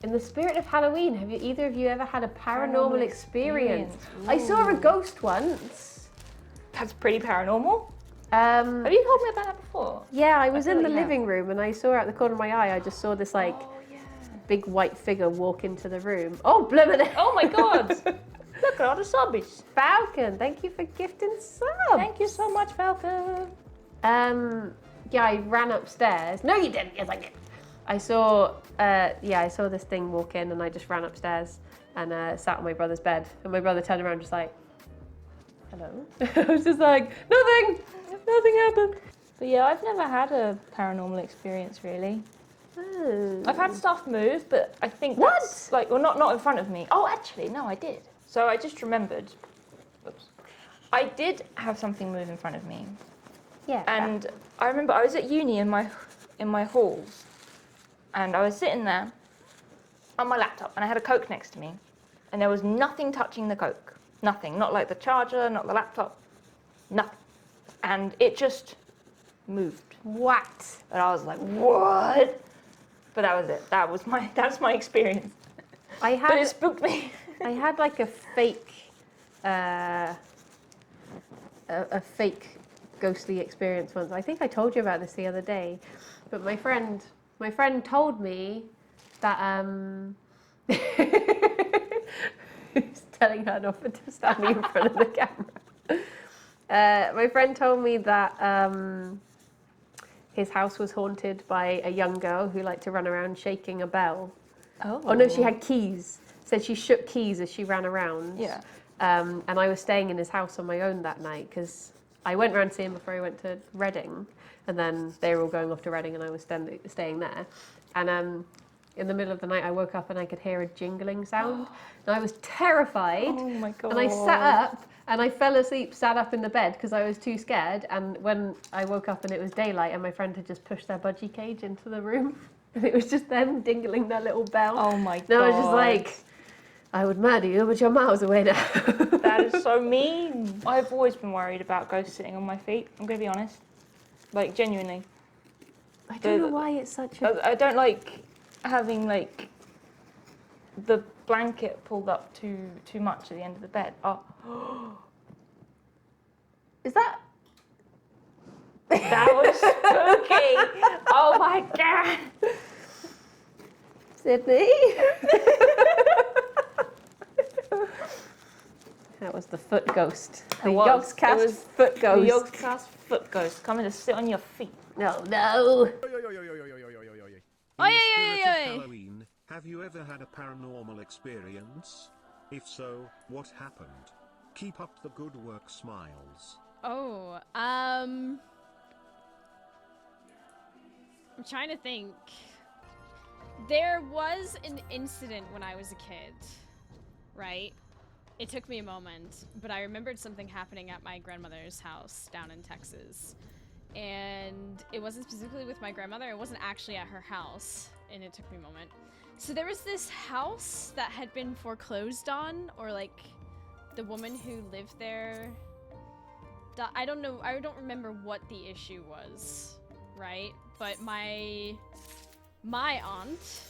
In the spirit of Halloween, have either of you ever had a paranormal experience? I saw a ghost once. That's pretty paranormal. Have you told me about that before? Yeah, I was in the living room and I saw out the corner of my eye, I just saw this like big white figure walk into the room. Oh, blimmin'. Oh my god. Look at all the subbies. Falcon, thank you for gifting subs. Thank you so much, Falcon. Yeah, I ran upstairs. No, you didn't. Yes, I did. I saw this thing walk in and I just ran upstairs and sat on my brother's bed. And my brother turned around just like, hello? I was just like, nothing happened. But yeah, I've never had a paranormal experience really. Oh. I've had stuff move, but I think that's like, well, not in front of me. Oh, actually, no, I did. So I just remembered. Oops. I did have something move in front of me. Yeah. And I remember I was at uni in my halls, and I was sitting there on my laptop, and I had a Coke next to me, and there was nothing touching the Coke. Nothing. Not like the charger, not the laptop. Nothing. And it just moved. What? And I was like, what? But that was it. That's my experience. But it spooked me. I had like a fake ghostly experience once. I think I told you about this the other day, but my friend told me that he's telling her not to stand in front of the camera. My friend told me that his house was haunted by a young girl who liked to run around shaking a bell. Oh no, she had keys. Said she shook keys as she ran around. Yeah. And I was staying in his house on my own that night because I went round to see him before I went to Reading, and then they were all going off to Reading and I was staying there. And in the middle of the night I woke up and I could hear a jingling sound. And I was terrified. Oh my god. And I sat up and I fell asleep, sat up in the bed because I was too scared. And when I woke up and it was daylight and my friend had just pushed their budgie cage into the room and it was just them dingling their little bell. Oh my god. And I was just like, I would murder you, but you're miles away now. That is so mean. I've always been worried about ghosts sitting on my feet. I'm going to be honest. Like, genuinely. I don't know why it's such a... I don't like having, like, the blanket pulled up too much at the end of the bed. Oh. Is that... That was spooky. Oh my god. Sydney? That was the foot ghost. The Yogscast foot ghost. The Yogscast foot ghost coming to sit on your feet. No, no. In the spirit of Halloween, have you ever had a paranormal experience? If so, what happened? Keep up the good work, Smiles. Oh, I'm trying to think. There was an incident when I was a kid, right? It took me a moment, but I remembered something happening at my grandmother's house down in Texas. And it wasn't specifically with my grandmother, it wasn't actually at her house, and it took me a moment. So there was this house that had been foreclosed on, or like the woman who lived there, I don't know, I don't remember what the issue was, right? But my aunt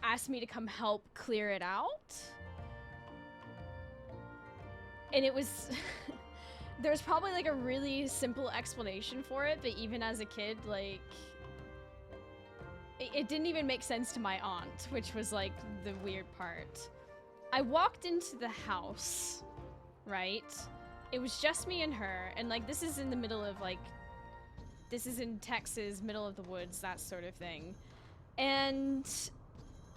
asked me to come help clear it out. And it was there was probably like a really simple explanation for it, but even as a kid, like it didn't even make sense to my aunt, which was like the weird part. I walked into the house, right? It was just me and her, and like this is in the middle of like, this is in Texas, middle of the woods, that sort of thing. And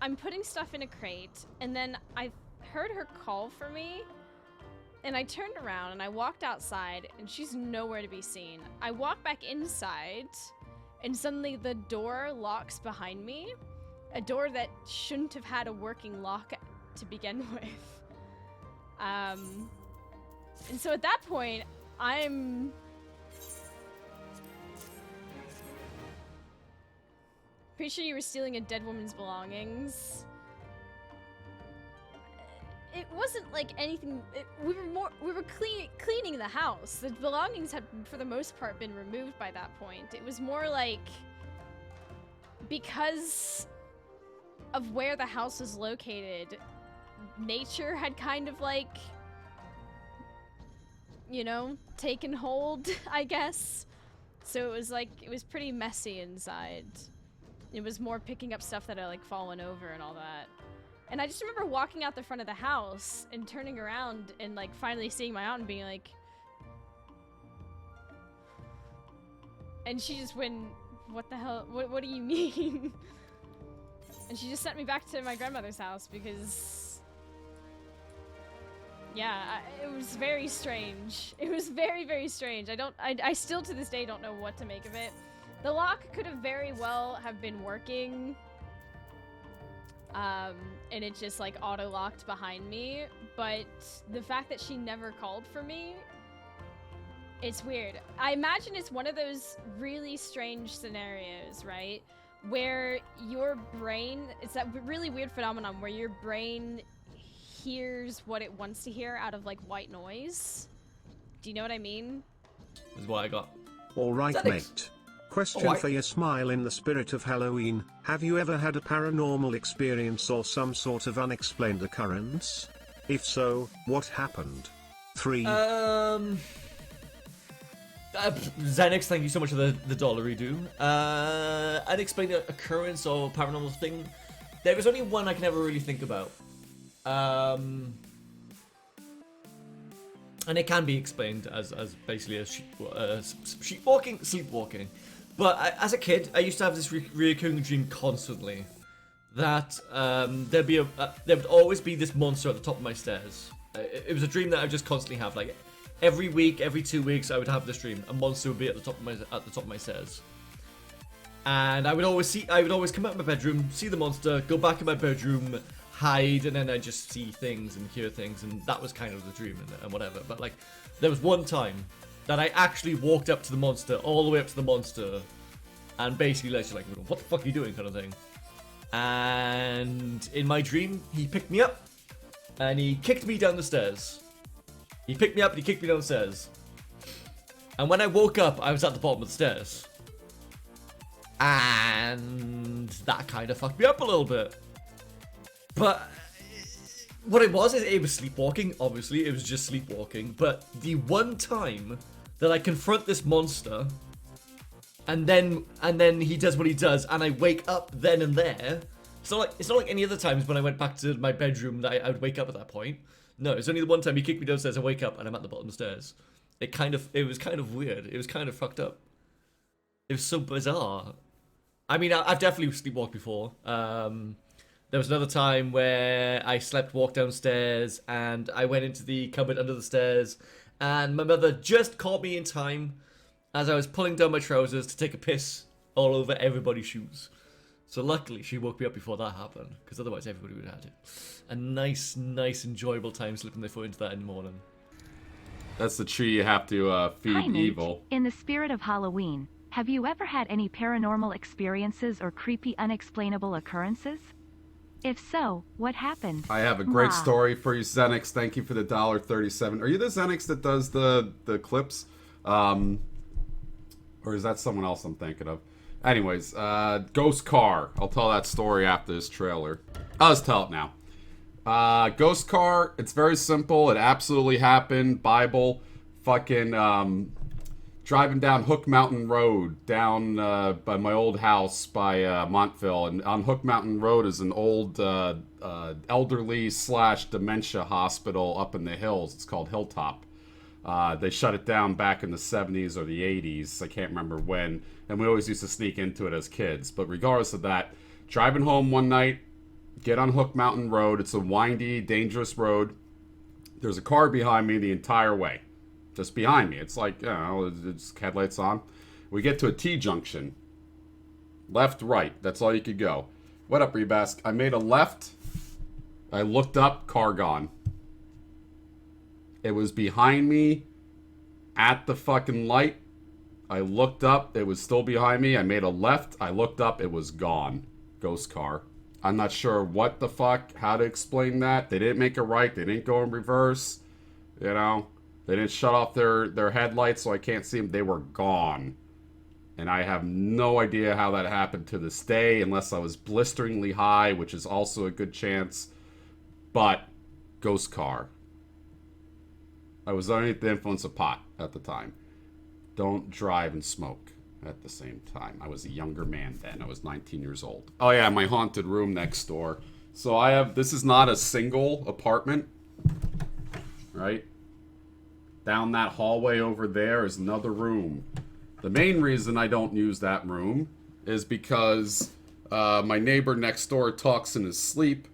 I'm putting stuff in a crate, and then I heard her call for me, and I turned around and I walked outside, and she's nowhere to be seen. I walk back inside, and suddenly the door locks behind me, a door that shouldn't have had a working lock to begin with. And so at that point, I'm pretty sure you were stealing a dead woman's belongings. It wasn't like anything. We were cleaning the house. The belongings had, for the most part, been removed by that point. It was more like because of where the house was located, nature had kind of like, you know, taken hold, I guess. So it was like, it was pretty messy inside. It was more picking up stuff that had like fallen over and all that. And I just remember walking out the front of the house and turning around and like finally seeing my aunt and being like, and she just went, what the hell, what do you mean? And she just sent me back to my grandmother's house because, yeah, it was very strange. It was very, very strange. I still to this day don't know what to make of it. The lock could have very well have been working, and it just like auto-locked behind me, but the fact that she never called for me, it's weird. I imagine it's one of those really strange scenarios, right? Where your brain, it's that really weird phenomenon where your brain hears what it wants to hear out of like white noise. Do you know what I mean? This is what I got. Alright, Zylus. mate. Question for your smile in the spirit of Halloween. Have you ever had a paranormal experience or some sort of unexplained occurrence? If so, what happened? 3. Xenix, thank you so much for the dollary-do. Unexplained occurrence or paranormal thing. There was only one I can ever really think about. And it can be explained as basically a sleepwalking. But as a kid, I used to have this recurring dream constantly that there would always be this monster at the top of my stairs. It was a dream that I would just constantly have. Like every week, every 2 weeks, I would have this dream. A monster would be at the top of my stairs, and I would always come out of my bedroom, see the monster, go back in my bedroom, hide, and then I just see things and hear things, and that was kind of the dream and whatever. But like, there was one time that I actually walked up to the monster, all the way up to the monster, and basically just like, what the fuck are you doing, kind of thing. And in my dream, he picked me up, and he kicked me down the stairs. He picked me up and he kicked me down the stairs. And when I woke up, I was at the bottom of the stairs. And that kind of fucked me up a little bit. But what it was is it was sleepwalking, obviously. It was just sleepwalking. But the one time that I confront this monster, and then he does what he does, and I wake up then and there. It's not like any other times when I went back to my bedroom that I would wake up at that point. No, it's only the one time he kicked me downstairs, I wake up, and I'm at the bottom of the stairs. It was kind of weird. It was kind of fucked up. It was so bizarre. I mean, I've definitely sleepwalked before. There was another time where I walked downstairs, and I went into the cupboard under the stairs, and my mother just caught me in time as I was pulling down my trousers to take a piss all over everybody's shoes. So luckily, she woke me up before that happened, because otherwise everybody would have had it. A nice, enjoyable time slipping their foot into that in the morning. That's the tree you have to feed Hi, Nate. evil. In the spirit of Halloween, have you ever had any paranormal experiences or creepy unexplainable occurrences? If so, what happened? I have a great Mwah. story for you, Xenix. Thank you for the $1.37. Are you the Xenix that does the clips? Or is that someone else I'm thinking of? Anyways, Ghost Car. I'll tell that story after this trailer. I'll just tell it now. Ghost Car, it's very simple. It absolutely happened. Bible. Fucking, driving down Hook Mountain Road, down by my old house by Montville. And on Hook Mountain Road is an old elderly / dementia hospital up in the hills. It's called Hilltop. They shut it down back in the 70s or the 80s. I can't remember when. And we always used to sneak into it as kids. But regardless of that, driving home one night, get on Hook Mountain Road. It's a windy, dangerous road. There's a car behind me the entire way. Just behind me. It's like, you know, it's headlights on. We get to a T-junction. Left, right. That's all you could go. What up, Rebask? I made a left. I looked up, car gone. It was behind me at the fucking light. I looked up, it was still behind me. I made a left, I looked up, it was gone. Ghost car. I'm not sure what the fuck, how to explain that. They didn't make a right, they didn't go in reverse. You know, they didn't shut off their headlights so I can't see them. They were gone. And I have no idea how that happened to this day, unless I was blisteringly high, which is also a good chance. But, ghost car. I was under the influence of pot at the time. Don't drive and smoke at the same time. I was a younger man then. I was 19 years old. Oh yeah, my haunted room next door. So I have, this is not a single apartment, right? Down that hallway over there is another room. The main reason I don't use that room is because my neighbor next door talks in his sleep,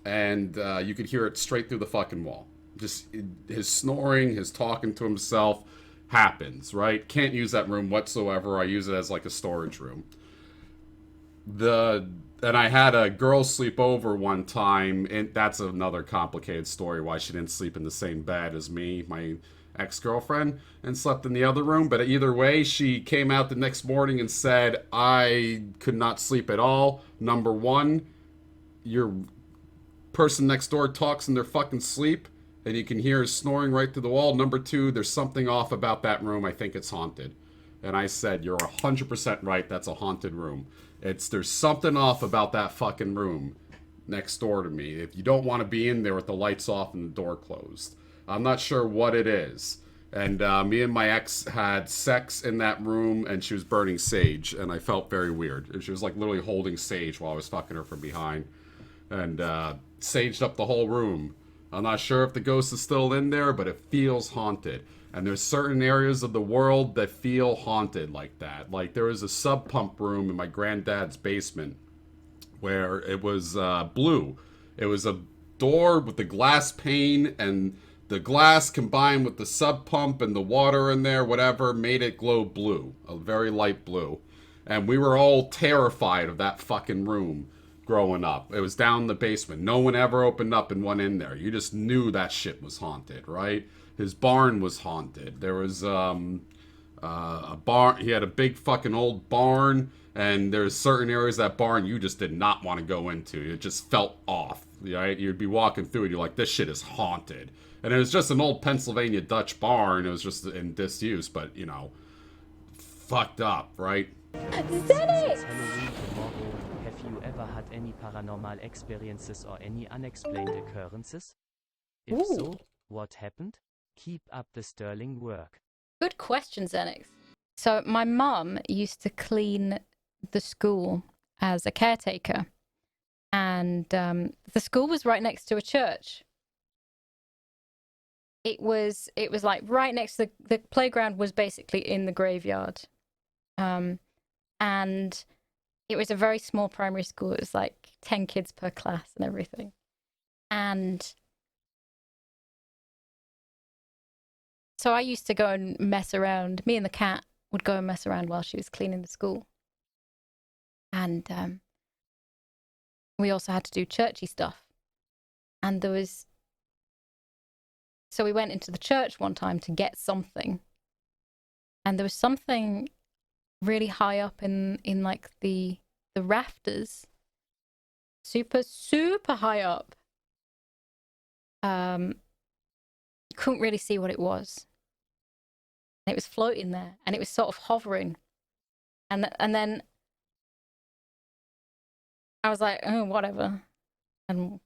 and you could hear it straight through the fucking wall. Just his snoring, his talking to himself happens, right? Can't use that room whatsoever. I use it as like a storage room. And I had a girl sleep over one time, and that's another complicated story why she didn't sleep in the same bed as me, my ex-girlfriend, and slept in the other room. But either way, she came out the next morning and said, I could not sleep at all. Number one, your person next door talks in their fucking sleep, and you can hear her snoring right through the wall. Number two, there's something off about that room. I think it's haunted. And I said, you're 100% right. That's a haunted room. There's something off about that fucking room next door to me. If you don't want to be in there with the lights off and the door closed. I'm not sure what it is. And me and my ex had sex in that room, and she was burning sage, and I felt very weird. And she was like literally holding sage while I was fucking her from behind. And saged up the whole room. I'm not sure if the ghost is still in there, but it feels haunted. And there's certain areas of the world that feel haunted like that. Like there was a sub pump room in my granddad's basement where it was blue. It was a door with the glass pane, and the glass combined with the sub pump and the water in there, whatever, made it glow blue, a very light blue. And we were all terrified of that fucking room growing up. It was down in the basement. No one ever opened up and went in there. You just knew that shit was haunted, right? His barn was haunted. There was a barn. He had a big fucking old barn, and there's certain areas of that barn you just did not want to go into. It just felt off, right? You'd be walking through and you're like, this shit is haunted. And it was just an old Pennsylvania Dutch barn. It was just in disuse, but, you know, fucked up, right? Since it's Halloween tomorrow, have you ever had any paranormal experiences or any unexplained occurrences? If so, what happened? Keep up the sterling work. Good question, Xenix. So my mum used to clean the school as a caretaker, and the school was right next to a church. It was like right next to the playground was basically in the graveyard, and it was a very small primary school. It was like 10 kids per class and everything, and so I used to go and mess around. Me and the cat would go and mess around while she was cleaning the school. And we also had to do churchy stuff. And there was... So we went into the church one time to get something. And there was something really high up in like the rafters. Super, super high up. Couldn't really see what it was. It was floating there, and it was sort of hovering, and then I was like, oh, whatever, and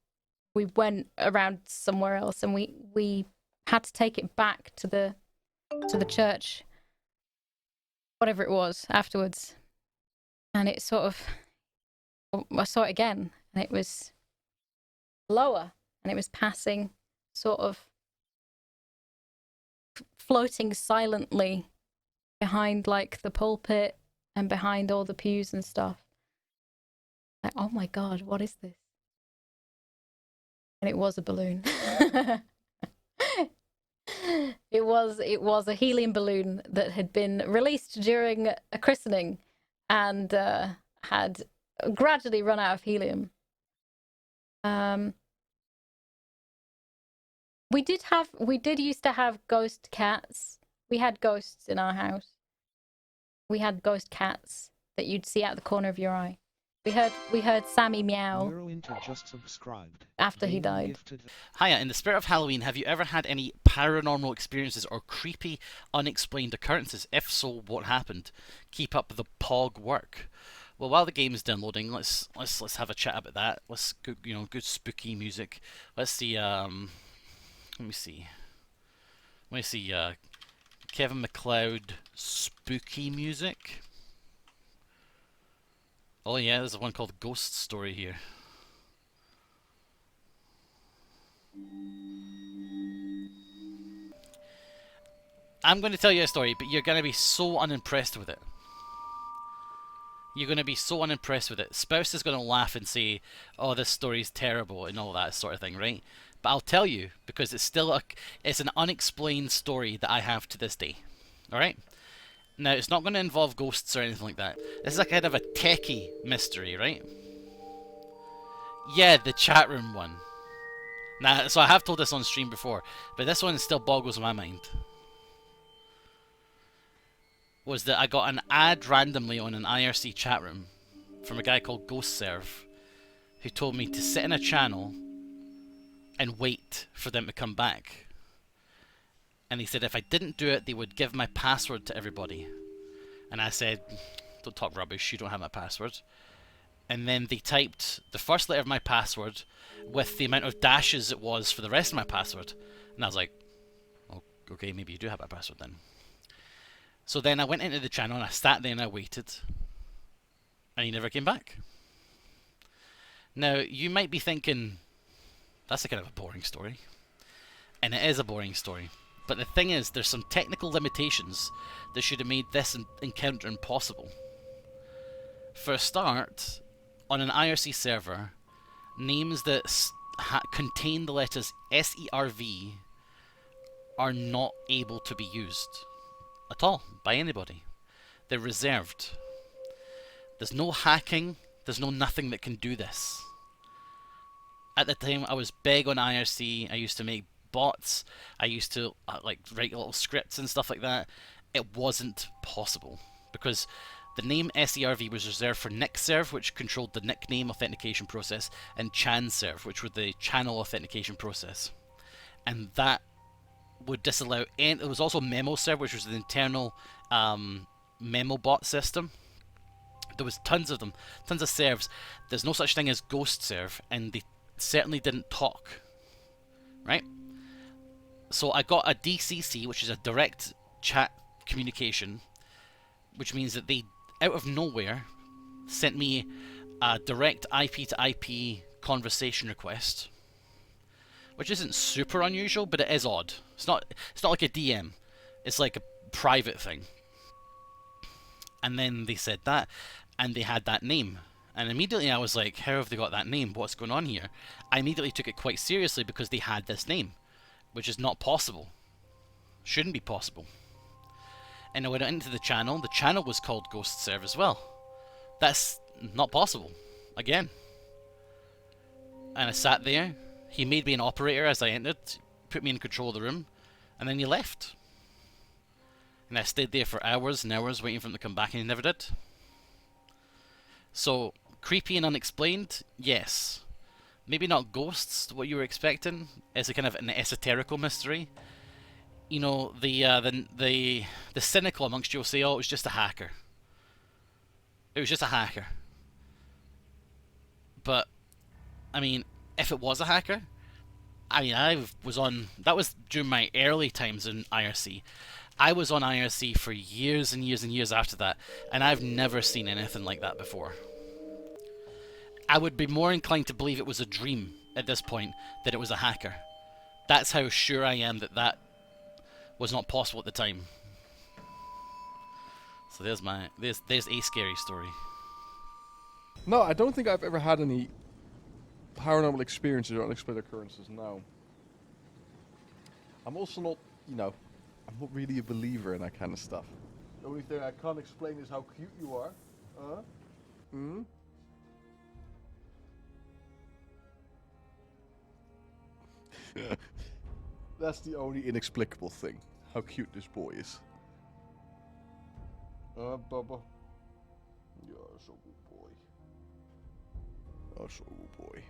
we went around somewhere else, and we had to take it back to the church, whatever it was, afterwards, and it sort of, I saw it again, and it was lower, and it was passing, sort of floating silently behind like the pulpit and behind all the pews and stuff. Like, oh my god, what is this? And it was a balloon. It was a helium balloon that had been released during a christening and had gradually run out of helium. We did used to have ghost cats. We had ghosts in our house. We had ghost cats that you'd see out the corner of your eye. We heard Sammy meow Eurowinter just subscribed. after he Being died. gifted Hiya, in the spirit of Halloween, have you ever had any paranormal experiences or creepy, unexplained occurrences? If so, what happened? Keep up the pog work. Well, while the game is downloading, let's have a chat about that. Let's go, good spooky music. Let's see. Let me see. Kevin MacLeod spooky music. Oh yeah, there's one called Ghost Story here. I'm going to tell you a story, but you're going to be so unimpressed with it. You're going to be so unimpressed with it. Spouse is going to laugh and say, oh, this story's terrible and all that sort of thing, right? But I'll tell you, because it's still it's an unexplained story that I have to this day. Alright? Now, it's not going to involve ghosts or anything like that. This is a kind of a techie mystery, right? Yeah, the chat room one. Now, so I have told this on stream before, but this one still boggles my mind. Was that I got an ad randomly on an IRC chat room from a guy called GhostServe, who told me to sit in a channel and wait for them to come back. And he said if I didn't do it, they would give my password to everybody. And I said, don't talk rubbish, you don't have my password. And then they typed the first letter of my password with the amount of dashes it was for the rest of my password. And I was like, oh, okay, maybe you do have my password then. So then I went into the channel and I sat there and I waited. And he never came back. Now, you might be thinking, that's a kind of a boring story. And it is a boring story. But the thing is, there's some technical limitations that should have made this encounter impossible. For a start, on an IRC server, names that contain the letters SERV are not able to be used at all by anybody. They're reserved. There's no hacking, there's no nothing that can do this. At the time, I was big on IRC. I used to make bots. I used to like write little scripts and stuff like that. It wasn't possible because the name SERV was reserved for NickServe, which controlled the nickname authentication process, and ChanServe, which was the channel authentication process. And that would disallow. And it was also MemoServe, which was the internal memo bot system. There was tons of them, tons of serves. There's no such thing as GhostServe, and they certainly didn't talk, right? So I got a DCC, which is a direct chat communication, which means that they, out of nowhere, sent me a direct IP to IP conversation request, which isn't super unusual, but it is odd. It's not like a DM. It's like a private thing. And then they said that, and they had that name. And immediately I was like, how have they got that name? What's going on here? I immediately took it quite seriously because they had this name, which is not possible. Shouldn't be possible. And I went into the channel. The channel was called GhostServe as well. That's not possible. Again. And I sat there. He made me an operator as I entered, put me in control of the room, and then he left. And I stayed there for hours and hours waiting for him to come back, and he never did. So, creepy and unexplained? Yes. Maybe not ghosts, what you were expecting. It's a kind of an esoterical mystery. You know, the cynical amongst you will say, oh, it was just a hacker. It was just a hacker. But, I mean, if it was a hacker, I mean, that was during my early times in IRC. I was on IRC for years and years and years after that, and I've never seen anything like that before. I would be more inclined to believe it was a dream at this point than it was a hacker. That's how sure I am that that was not possible at the time. So there's a scary story. No, I don't think I've ever had any paranormal experiences or unexplained occurrences, no. I'm also not, I'm not really a believer in that kind of stuff. The only thing I can't explain is how cute you are. That's the only inexplicable thing. How cute this boy is. Bubba. You're so good boy. Oh boy.